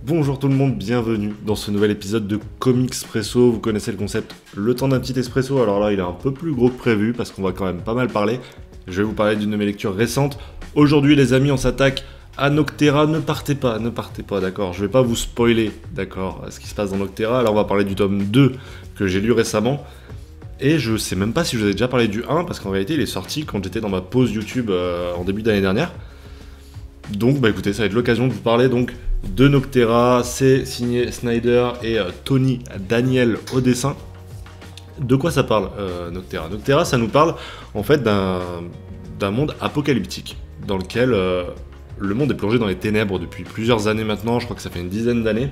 Bonjour tout le monde, bienvenue dans ce nouvel épisode de Comics Espresso. Vous connaissez le concept, le temps d'un petit espresso. Alors là, il est un peu plus gros que prévu parce qu'on va quand même pas mal parler. Je vais vous parler d'une de mes lectures récentes. Aujourd'hui, les amis, on s'attaque à Noctera. Ne partez pas, d'accord. Je vais pas vous spoiler, d'accord, ce qui se passe dans Noctera. Alors on va parler du tome 2 que j'ai lu récemment. Et je sais même pas si je vous ai déjà parlé du 1 parce qu'en réalité, il est sorti quand j'étais dans ma pause YouTube en début d'année dernière. Donc bah écoutez, ça va être l'occasion de vous parler donc de Noctera, c'est signé Snyder et Tony Daniel au dessin. De quoi ça parle Noctera? Noctera, ça nous parle en fait d'un monde apocalyptique dans lequel le monde est plongé dans les ténèbres depuis plusieurs années maintenant, je crois que ça fait une dizaine d'années.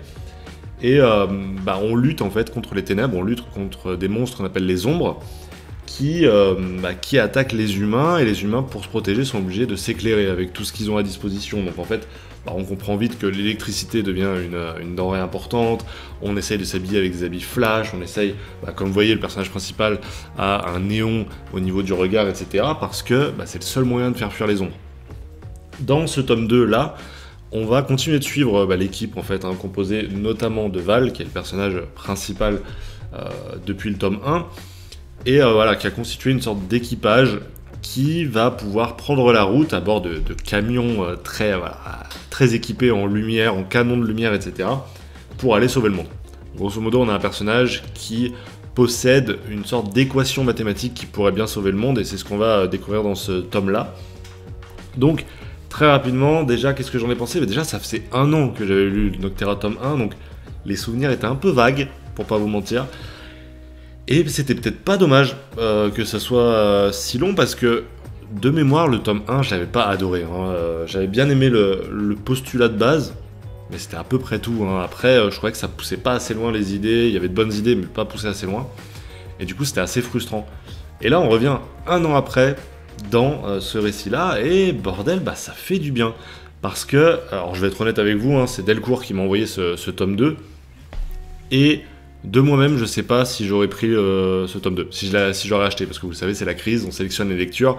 Et on lutte en fait contre les ténèbres, on lutte contre des monstres qu'on appelle les ombres, qui attaquent les humains, et les humains, pour se protéger, sont obligés de s'éclairer avec tout ce qu'ils ont à disposition. Donc en fait, on comprend vite que l'électricité devient une denrée importante, on essaye de s'habiller avec des habits flash, on essaye, comme vous voyez, le personnage principal a un néon au niveau du regard, etc., parce que c'est le seul moyen de faire fuir les ombres. Dans ce tome 2 là, on va continuer de suivre l'équipe en fait, composée notamment de Val, qui est le personnage principal depuis le tome 1, et qui a constitué une sorte d'équipage qui va pouvoir prendre la route à bord de camions très équipés en lumière, en canons de lumière, etc., pour aller sauver le monde. Grosso modo, on a un personnage qui possède une sorte d'équation mathématique qui pourrait bien sauver le monde, et c'est ce qu'on va découvrir dans ce tome-là. Donc, très rapidement, déjà, qu'est-ce que j'en ai pensé? Déjà, ça faisait 1 an que j'avais lu Noctera tome 1, donc les souvenirs étaient un peu vagues, pour pas vous mentir. Et c'était peut-être pas dommage que ça soit si long, parce que, de mémoire, le tome 1, je l'avais pas adoré. J'avais bien aimé le postulat de base, mais c'était à peu près tout. Après, je croyais que ça poussait pas assez loin les idées, il y avait de bonnes idées, mais pas poussé assez loin. Et du coup, c'était assez frustrant. Et là, on revient 1 an après, dans ce récit-là, et bordel, ça fait du bien. Parce que, alors je vais être honnête avec vous, c'est Delcourt qui m'a envoyé ce tome 2, et de moi-même, je sais pas si j'aurais pris ce tome 2, si j'aurais acheté, parce que vous le savez, c'est la crise, on sélectionne les lectures,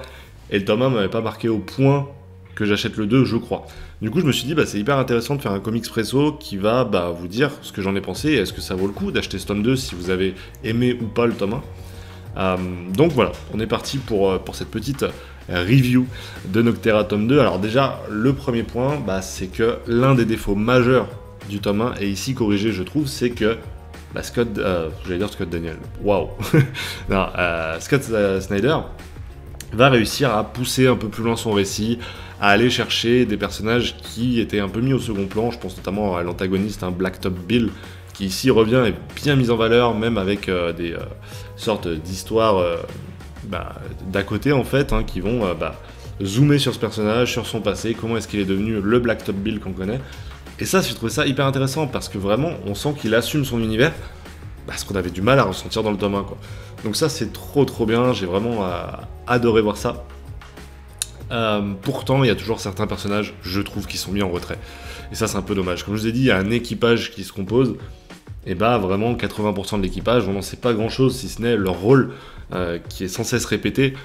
et le tome 1 m'avait pas marqué au point que j'achète le 2, je crois. Du coup, je me suis dit, c'est hyper intéressant de faire un Comics Presso qui va vous dire ce que j'en ai pensé, et est-ce que ça vaut le coup d'acheter ce tome 2 si vous avez aimé ou pas le tome 1. Donc voilà, on est parti pour cette petite review de Noctera tome 2. Alors déjà, le premier point, c'est que l'un des défauts majeurs du tome 1 est ici corrigé, je trouve, c'est que Scott Daniel, waouh Scott Snyder va réussir à pousser un peu plus loin son récit, à aller chercher des personnages qui étaient un peu mis au second plan. Je pense notamment à l'antagoniste, Blacktop Bill, qui ici revient et bien mis en valeur, même avec des sortes d'histoires d'à côté en fait, qui vont zoomer sur ce personnage, sur son passé, comment est-ce qu'il est devenu le Blacktop Bill qu'on connaît. Et ça, j'ai trouvé ça hyper intéressant, parce que vraiment, on sent qu'il assume son univers, ce qu'on avait du mal à ressentir dans le tome 1, quoi. Donc ça, c'est trop bien, j'ai vraiment adoré voir ça. Pourtant, il y a toujours certains personnages, je trouve, qui sont mis en retrait. Et ça, c'est un peu dommage. Comme je vous ai dit, il y a un équipage qui se compose, et vraiment, 80% de l'équipage, on n'en sait pas grand-chose, si ce n'est leur rôle qui est sans cesse répété.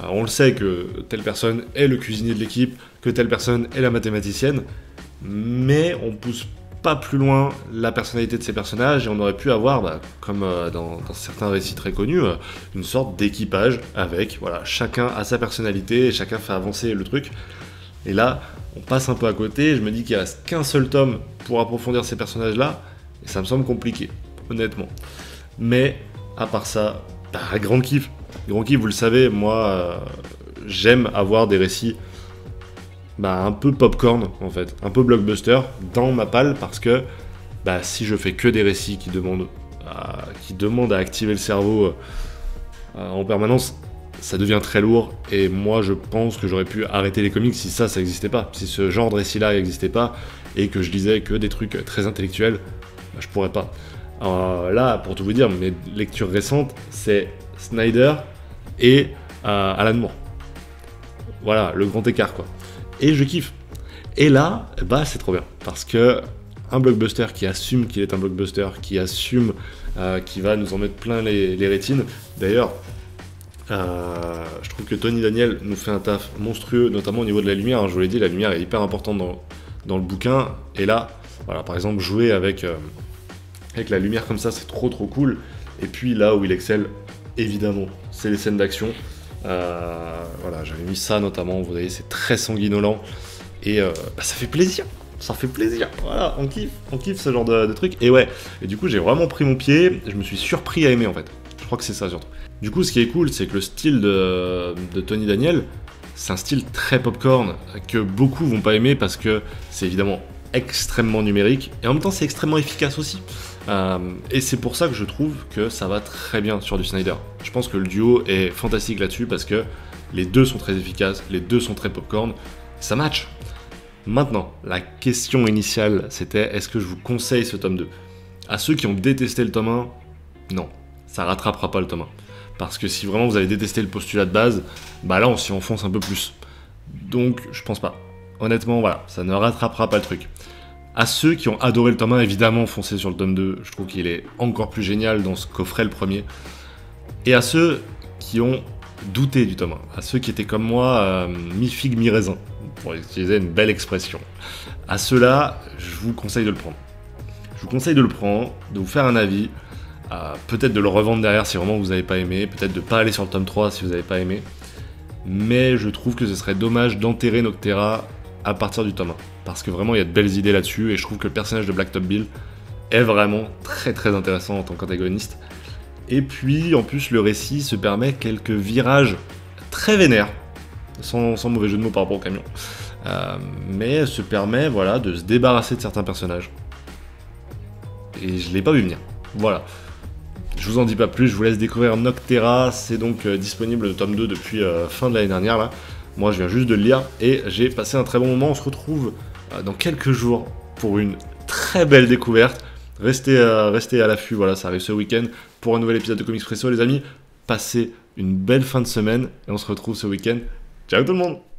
On le sait que telle personne est le cuisinier de l'équipe, que telle personne est la mathématicienne, mais on pousse pas plus loin la personnalité de ces personnages, et on aurait pu avoir, comme dans certains récits très connus, une sorte d'équipage avec, chacun a sa personnalité, et chacun fait avancer le truc. Et là, on passe un peu à côté, je me dis qu'il reste qu'un seul tome pour approfondir ces personnages-là, et ça me semble compliqué, honnêtement. Mais, à part ça, grand kiff, vous le savez, moi, j'aime avoir des récits un peu popcorn en fait, un peu blockbuster dans ma palle, parce que si je fais que des récits qui demandent à activer le cerveau en permanence, ça devient très lourd, et moi je pense que j'aurais pu arrêter les comics si ça existait pas, si ce genre de récit là n'existait pas, et que je lisais que des trucs très intellectuels, je pourrais pas. Là, pour tout vous dire, mes lectures récentes, c'est Snyder et Alan Moore. Voilà, le grand écart, quoi. Et je kiffe. Et là, c'est trop bien. Parce que un blockbuster qui assume qu'il est un blockbuster, qui assume qui va nous en mettre plein les rétines. D'ailleurs, je trouve que Tony Daniel nous fait un taf monstrueux, notamment au niveau de la lumière. Je vous l'ai dit, la lumière est hyper importante dans le bouquin. Et là, Voilà, par exemple, jouer avec la lumière comme ça, c'est trop cool. Et puis là où il excelle, évidemment, c'est les scènes d'action. Voilà, j'avais mis ça notamment, vous voyez, c'est très sanguinolent. Et ça fait plaisir. Ça fait plaisir, voilà, on kiffe ce genre de truc. Et ouais, et du coup j'ai vraiment pris mon pied, je me suis surpris à aimer en fait. Je crois que c'est ça surtout. Du coup ce qui est cool, c'est que le style de Tony Daniel, c'est un style très popcorn, que beaucoup vont pas aimer parce que c'est évidemment extrêmement numérique, et en même temps c'est extrêmement efficace aussi. Et c'est pour ça que je trouve que ça va très bien sur du Snyder. Je pense que le duo est fantastique là-dessus parce que les deux sont très efficaces, les deux sont très popcorn, ça match. Maintenant, la question initiale, c'était est-ce que je vous conseille ce tome 2 ? À ceux qui ont détesté le tome 1, non, ça rattrapera pas le tome 1. Parce que si vraiment vous avez détesté le postulat de base, bah là on s'y enfonce un peu plus. Donc je pense pas. Honnêtement, voilà, ça ne rattrapera pas le truc. À ceux qui ont adoré le tome 1, évidemment, foncez sur le tome 2. Je trouve qu'il est encore plus génial dans ce qu'offrait le premier. Et à ceux qui ont douté du tome 1, à ceux qui étaient comme moi, mi-figue, mi-raisin, pour utiliser une belle expression. À ceux-là, je vous conseille de le prendre. Je vous conseille de le prendre, de vous faire un avis, peut-être de le revendre derrière si vraiment vous n'avez pas aimé, peut-être de ne pas aller sur le tome 3 si vous n'avez pas aimé, mais je trouve que ce serait dommage d'enterrer Noctera à partir du tome 1, parce que vraiment il y a de belles idées là-dessus, et je trouve que le personnage de Blacktop Bill est vraiment très intéressant en tant qu'antagoniste. Et puis en plus le récit se permet quelques virages très vénères, sans mauvais jeu de mots par rapport au camion, mais se permet voilà, de se débarrasser de certains personnages. Et je l'ai pas vu venir. Voilà. Je vous en dis pas plus, je vous laisse découvrir Noctera, c'est donc disponible le tome 2 depuis fin de l'année dernière là. Moi je viens juste de le lire et j'ai passé un très bon moment, on se retrouve dans quelques jours pour une très belle découverte. Restez à l'affût, voilà, ça arrive ce week-end pour un nouvel épisode de Comics Presso les amis. Passez une belle fin de semaine et on se retrouve ce week-end. Ciao tout le monde!